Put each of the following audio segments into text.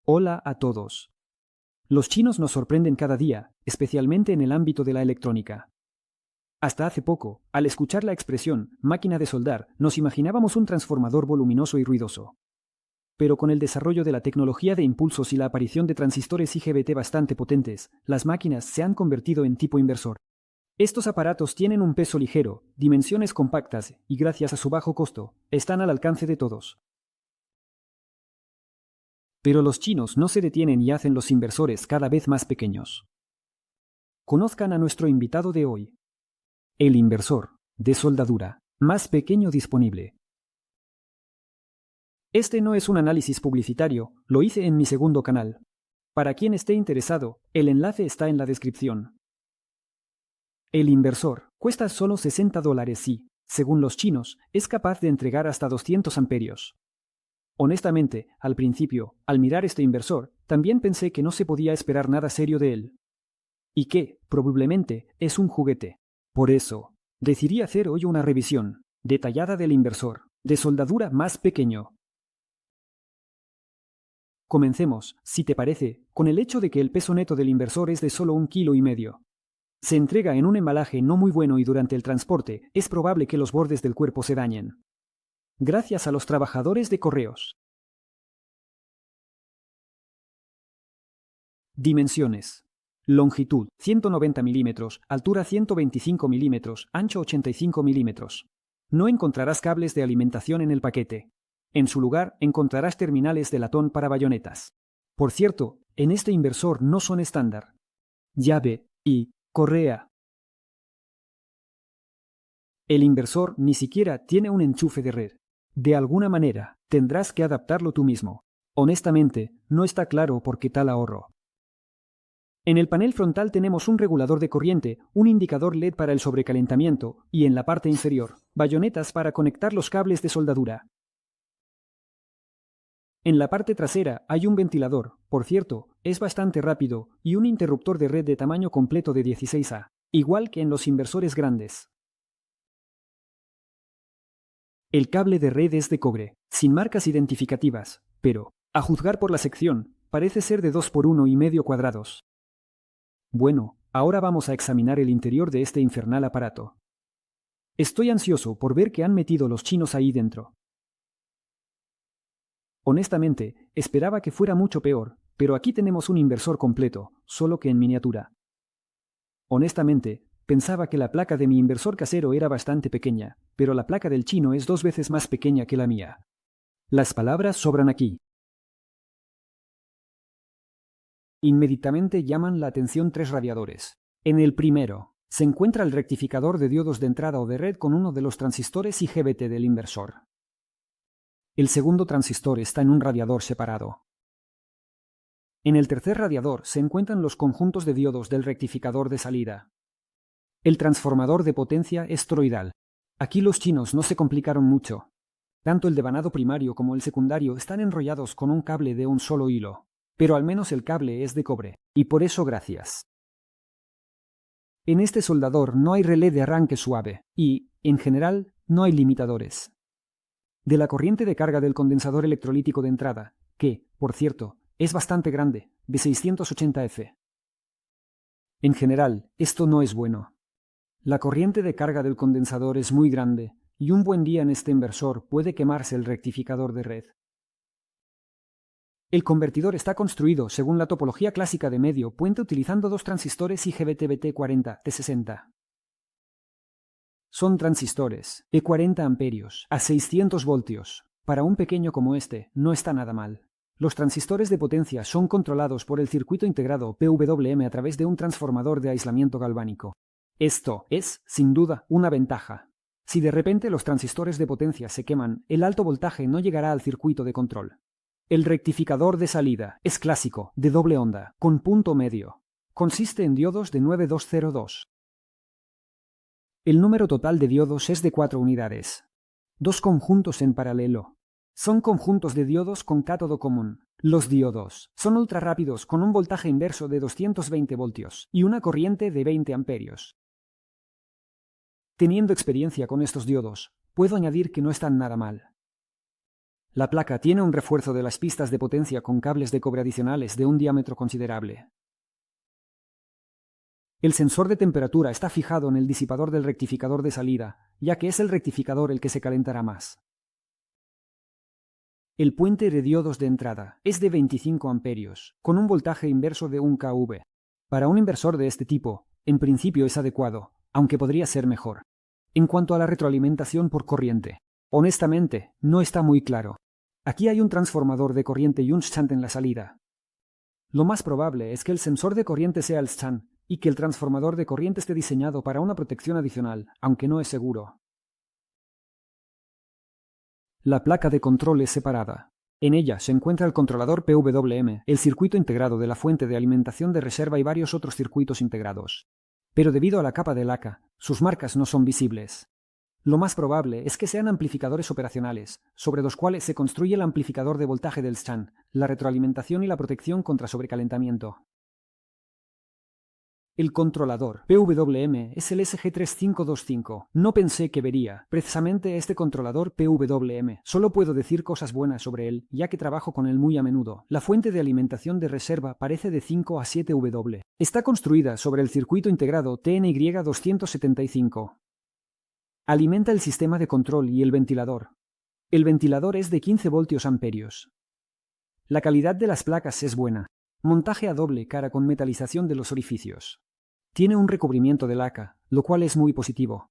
Hola a todos. Los chinos nos sorprenden cada día, especialmente en el ámbito de la electrónica. Hasta hace poco, al escuchar la expresión máquina de soldar, nos imaginábamos un transformador voluminoso y ruidoso. Pero con el desarrollo de la tecnología de impulsos y la aparición de transistores IGBT bastante potentes, las máquinas se han convertido en tipo inversor. Estos aparatos tienen un peso ligero, dimensiones compactas y gracias a su bajo costo, están al alcance de todos. Pero los chinos no se detienen y hacen los inversores cada vez más pequeños. Conozcan a nuestro invitado de hoy. El inversor de soldadura más pequeño disponible. Este no es un análisis publicitario, lo hice en mi segundo canal. Para quien esté interesado, el enlace está en la descripción. El inversor cuesta solo $60 y, según los chinos, es capaz de entregar hasta 200 amperios. Honestamente, al principio, al mirar este inversor, también pensé que no se podía esperar nada serio de él. Y que, probablemente, es un juguete. Por eso, decidí hacer hoy una revisión detallada del inversor de soldadura más pequeño. Comencemos, si te parece, con el hecho de que el peso neto del inversor es de solo 1,5 kg. Se entrega en un embalaje no muy bueno y durante el transporte es probable que los bordes del cuerpo se dañen. Gracias a los trabajadores de correos. Dimensiones. Longitud 190 milímetros, altura 125 milímetros, ancho 85 milímetros. No encontrarás cables de alimentación en el paquete. En su lugar encontrarás terminales de latón para bayonetas. Por cierto, en este inversor no son estándar. Llave y correa. El inversor ni siquiera tiene un enchufe de red. De alguna manera, tendrás que adaptarlo tú mismo. Honestamente, no está claro por qué tal ahorro. En el panel frontal tenemos un regulador de corriente, un indicador LED para el sobrecalentamiento y en la parte inferior, bayonetas para conectar los cables de soldadura. En la parte trasera hay un ventilador, por cierto, es bastante rápido, y un interruptor de red de tamaño completo de 16A, igual que en los inversores grandes. El cable de red es de cobre, sin marcas identificativas, pero, a juzgar por la sección, parece ser de 2x1,5 cuadrados. Bueno, ahora vamos a examinar el interior de este infernal aparato. Estoy ansioso por ver qué han metido los chinos ahí dentro. Honestamente, esperaba que fuera mucho peor, pero aquí tenemos un inversor completo, solo que en miniatura. Honestamente, pensaba que la placa de mi inversor casero era bastante pequeña, pero la placa del chino es 2 veces más pequeña que la mía. Las palabras sobran aquí. Inmediatamente llaman la atención 3 radiadores. En el primero, se encuentra el rectificador de diodos de entrada o de red con uno de los transistores IGBT del inversor. El segundo transistor está en un radiador separado. En el tercer radiador se encuentran los conjuntos de diodos del rectificador de salida. El transformador de potencia es toroidal. Aquí los chinos no se complicaron mucho. Tanto el devanado primario como el secundario están enrollados con un cable de un solo hilo. Pero al menos el cable es de cobre, y por eso gracias. En este soldador no hay relé de arranque suave, y, en general, no hay limitadores. De la corriente de carga del condensador electrolítico de entrada, que, por cierto, es bastante grande, de 680 F. En general, esto no es bueno. La corriente de carga del condensador es muy grande, y un buen día en este inversor puede quemarse el rectificador de red. El convertidor está construido según la topología clásica de medio puente utilizando 2 transistores IGBT-BT40 T60. Son transistores de 40 amperios a 600 voltios. Para un pequeño como este, no está nada mal. Los transistores de potencia son controlados por el circuito integrado PWM a través de un transformador de aislamiento galvánico. Esto es, sin duda, una ventaja. Si de repente los transistores de potencia se queman, el alto voltaje no llegará al circuito de control. El rectificador de salida es clásico, de doble onda, con punto medio. Consiste en diodos de 9202. El número total de diodos es de 4 unidades. 2 conjuntos en paralelo. Son conjuntos de diodos con cátodo común. Los diodos son ultra rápidos con un voltaje inverso de 220 voltios y una corriente de 20 amperios. Teniendo experiencia con estos diodos, puedo añadir que no están nada mal. La placa tiene un refuerzo de las pistas de potencia con cables de cobre adicionales de un diámetro considerable. El sensor de temperatura está fijado en el disipador del rectificador de salida, ya que es el rectificador el que se calentará más. El puente de diodos de entrada es de 25 amperios, con un voltaje inverso de 1 kV. Para un inversor de este tipo, en principio es adecuado, aunque podría ser mejor. En cuanto a la retroalimentación por corriente, honestamente, no está muy claro. Aquí hay un transformador de corriente y un shunt en la salida. Lo más probable es que el sensor de corriente sea el shunt y que el transformador de corriente esté diseñado para una protección adicional, aunque no es seguro. La placa de control es separada. En ella se encuentra el controlador PWM, el circuito integrado de la fuente de alimentación de reserva y varios otros circuitos integrados. Pero debido a la capa de laca, sus marcas no son visibles. Lo más probable es que sean amplificadores operacionales, sobre los cuales se construye el amplificador de voltaje del shunt, la retroalimentación y la protección contra sobrecalentamiento. El controlador PWM es el SG3525. No pensé que vería precisamente este controlador PWM. Solo puedo decir cosas buenas sobre él, ya que trabajo con él muy a menudo. La fuente de alimentación de reserva parece de 5 a 7 W. Está construida sobre el circuito integrado TNY275. Alimenta el sistema de control y el ventilador. El ventilador es de 15 voltios amperios. La calidad de las placas es buena. Montaje a doble cara con metalización de los orificios. Tiene un recubrimiento de laca, lo cual es muy positivo.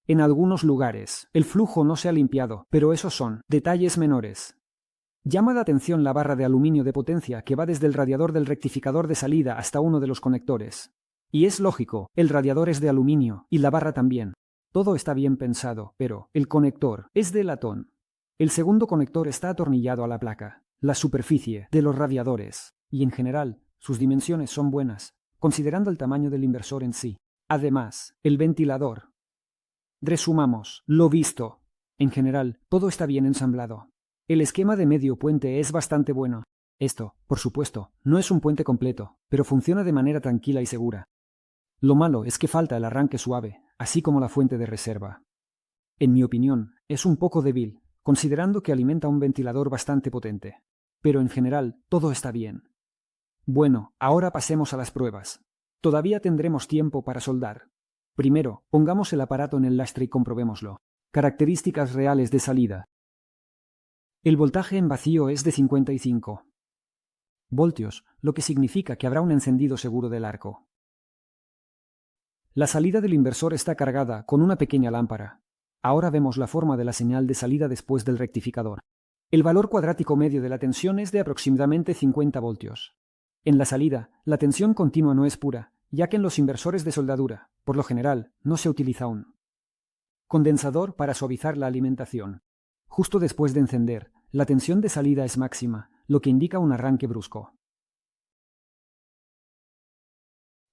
En algunos lugares, el flujo no se ha limpiado, pero esos son detalles menores. Llama la atención la barra de aluminio de potencia que va desde el radiador del rectificador de salida hasta uno de los conectores. Y es lógico, el radiador es de aluminio, y la barra también. Todo está bien pensado, pero el conector es de latón. El segundo conector está atornillado a la placa, la superficie de los radiadores, y en general, sus dimensiones son buenas, considerando el tamaño del inversor en sí. Además, el ventilador. Resumamos, lo visto. En general, todo está bien ensamblado. El esquema de medio puente es bastante bueno. Esto, por supuesto, no es un puente completo, pero funciona de manera tranquila y segura. Lo malo es que falta el arranque suave, así como la fuente de reserva. En mi opinión, es un poco débil, considerando que alimenta un ventilador bastante potente. Pero en general, todo está bien. Bueno, ahora pasemos a las pruebas. Todavía tendremos tiempo para soldar. Primero, pongamos el aparato en el lastre y comprobémoslo. Características reales de salida. El voltaje en vacío es de 55 voltios, lo que significa que habrá un encendido seguro del arco. La salida del inversor está cargada con una pequeña lámpara. Ahora vemos la forma de la señal de salida después del rectificador. El valor cuadrático medio de la tensión es de aproximadamente 50 voltios. En la salida, la tensión continua no es pura, ya que en los inversores de soldadura, por lo general, no se utiliza un condensador para suavizar la alimentación. Justo después de encender, la tensión de salida es máxima, lo que indica un arranque brusco.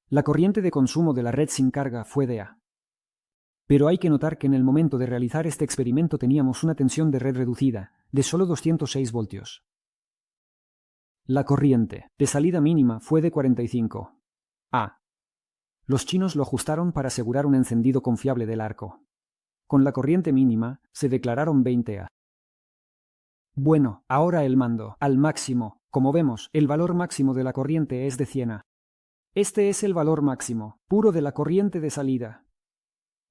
La corriente de consumo de la red sin carga fue de A. Pero hay que notar que en el momento de realizar este experimento teníamos una tensión de red reducida, de solo 206 voltios. La corriente de salida mínima fue de 45 A. Los chinos lo ajustaron para asegurar un encendido confiable del arco. Con la corriente mínima, se declararon 20 A. Bueno, ahora el mando, al máximo. Como vemos, el valor máximo de la corriente es de 100 A. Este es el valor máximo, puro de la corriente de salida.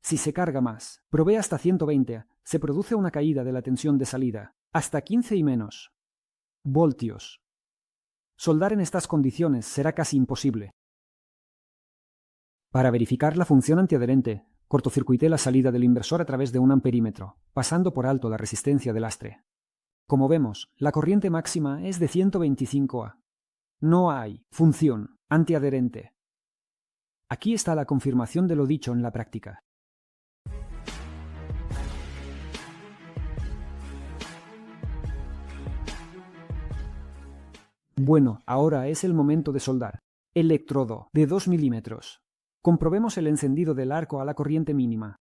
Si se carga más, provee hasta 120 A, se produce una caída de la tensión de salida, hasta 15 y menos voltios. Soldar en estas condiciones será casi imposible. Para verificar la función antiadherente, cortocircuité la salida del inversor a través de un amperímetro, pasando por alto la resistencia del lastre. Como vemos, la corriente máxima es de 125 A. No hay función antiadherente. Aquí está la confirmación de lo dicho en la práctica. Bueno, ahora es el momento de soldar. Electrodo de 2 milímetros. Comprobemos el encendido del arco a la corriente mínima.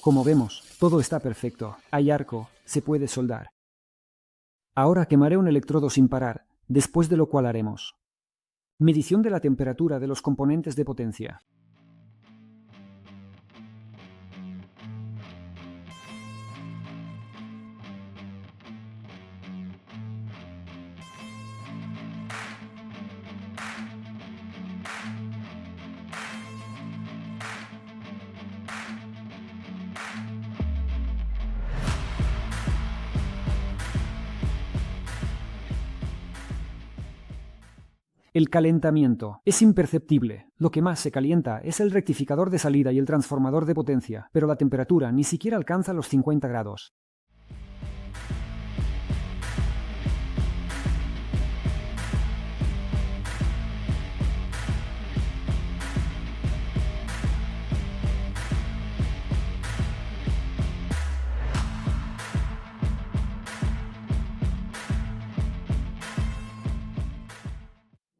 Como vemos, todo está perfecto. Hay arco, se puede soldar. Ahora quemaré un electrodo sin parar, después de lo cual haremos medición de la temperatura de los componentes de potencia. El calentamiento es imperceptible. Lo que más se calienta es el rectificador de salida y el transformador de potencia, pero la temperatura ni siquiera alcanza los 50 grados.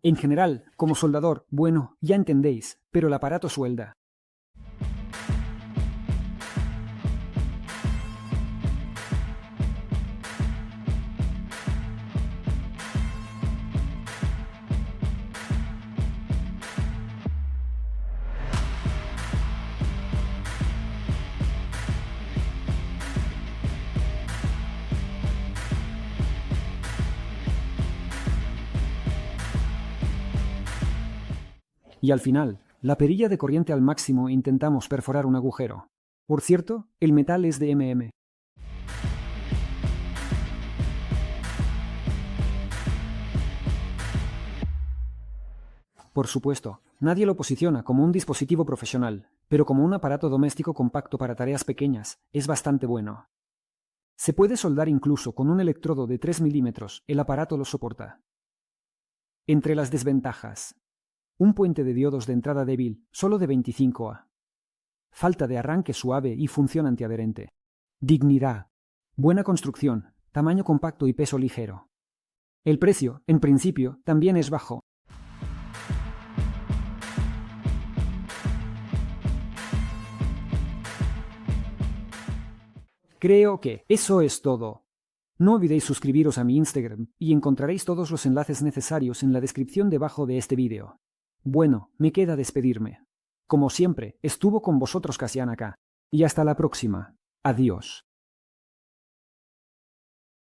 En general, como soldador, bueno, ya entendéis, pero el aparato suelda. Y al final, la perilla de corriente al máximo intentamos perforar un agujero. Por cierto, el metal es de mm. Por supuesto, nadie lo posiciona como un dispositivo profesional, pero como un aparato doméstico compacto para tareas pequeñas, es bastante bueno. Se puede soldar incluso con un electrodo de 3 milímetros, el aparato lo soporta. Entre las desventajas: un puente de diodos de entrada débil, solo de 25A. Falta de arranque suave y función antiadherente. Dignidad. Buena construcción, tamaño compacto y peso ligero. El precio, en principio, también es bajo. Creo que eso es todo. No olvidéis suscribiros a mi Instagram y encontraréis todos los enlaces necesarios en la descripción debajo de este vídeo. Bueno, me queda despedirme. Como siempre, estuvo con vosotros Casian acá. Y hasta la próxima. Adiós.